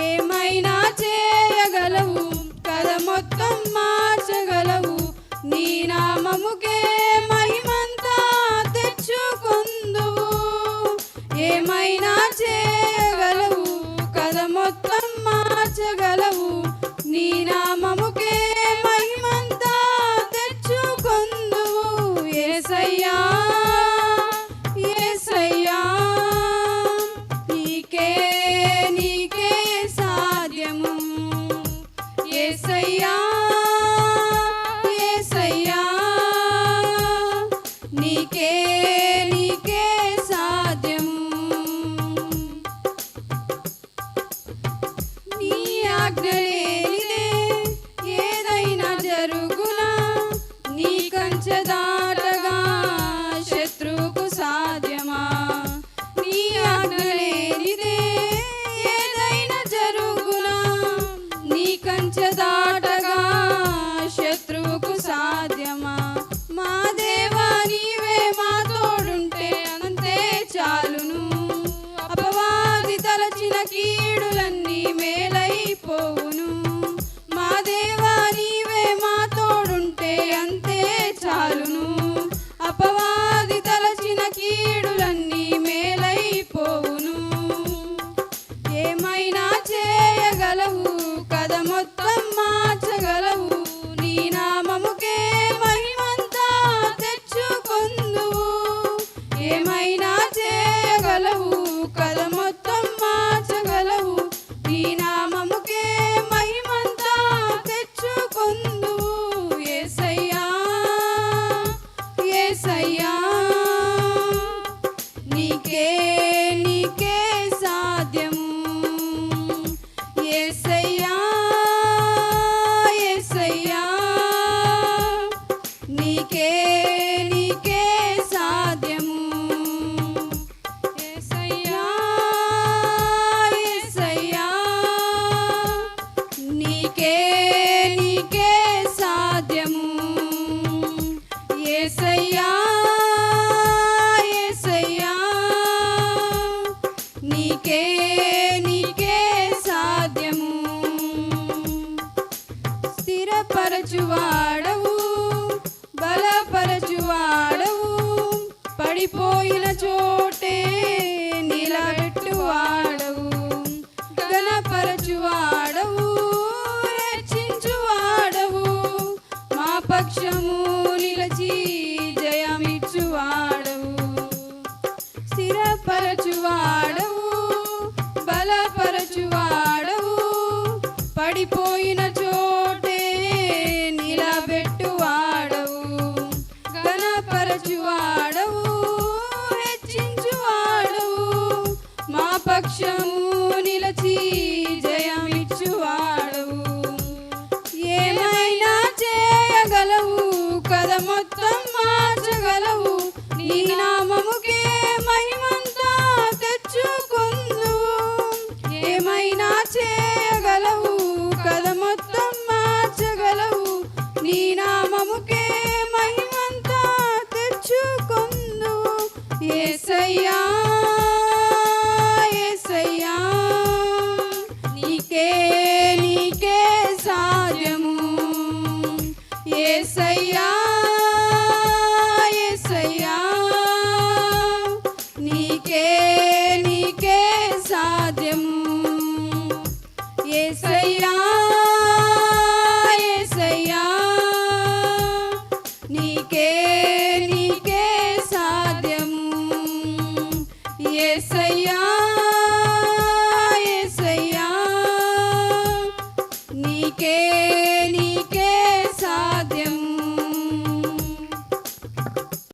ఏమైనా చేయగలవు, కథ మొత్తం మార్చగలవు. నీ నామముకే మహిమంతా తెచ్చుకొందువు. ఏమైనా చేయగలవు, కథ మొత్తం మార్చగలవు. నీ నామముకే మహిమంతా తెచ్చుకొందువు. యేసయ్యా యేసయ్యా నీకే నీకే సాధ్యము. యేసయ్యా యేసయ్యా నీకే నీకే సాధ్యము. నీ ఆజ్ఞ లేనిదే ఏదైనా జరుగునా, నీ కంచె దాటగా శత్రువుకు సాధ్యమా. నీ ఆజ్ఞ లేనిదే ఏదైనా జరుగునా, నీ కంచె దాటగా శత్రువుకు సాధ్యమా. మా దేవా నీవే మా తోడుంటే అంతే చాలును. అపవాది తలచిన కీడులన్నీ మేలైపోవును. మా దేవా నీవే మా తోడుంటే అంతే చాలును. అపవాది తలచిన కీడులన్నీ మేలైపోవును. ఏమైనా చేయగలవు, కథ మొత్తం మార్చగలవు. నీ నామముకే మహిమంతా తెచ్చుకొందువు. ఏమైనా చేయగలవు, కథ మొత్తం మార్చగలవు. నీ నామముకే మహిమంతా తెచ్చుకొందువు. యేసయ్యా యేసయ్యా నీకే నీకే సాధ్యము. యేసయ్యా యేసయ్యా నీకే నీకే సాధ్యము. యేసయ్యా యేసయ్యా నీకే నీకే సాధ్యము. యేసయ్యా యేసయ్యా నీకే నీకే సాధ్యము. స్థిరపరచువాడవు, బలపరచువాడవు, పడిపోయిన చోటే నిలబెట్టువాడవు. ఘనపరచువాడవు, హెచ్చించువాడవు, మా పక్షము నిలచి జయమిచ్చువాడవు. స్థిరపరచువాడవు, బలపరచువాడవు, పడిపోయిన చోటే నిలబెట్టువాడవు. ఘనపరచువాడవు, హెచ్చించువాడవు, మా పక్షము నిలచి జయమిచ్చువాడవు. ఏమైనా చేయగలవు, కథ మొత్తం మార్చగలవు. నీ నామముకే మహిమంతా తెచ్చుకొందువు. ఏమైనా చేయగలవు, కథ మొత్తం మార్చగలవు. నీ నామముకే మహిమంతా తెచ్చుకొందువు. యేసయ్యా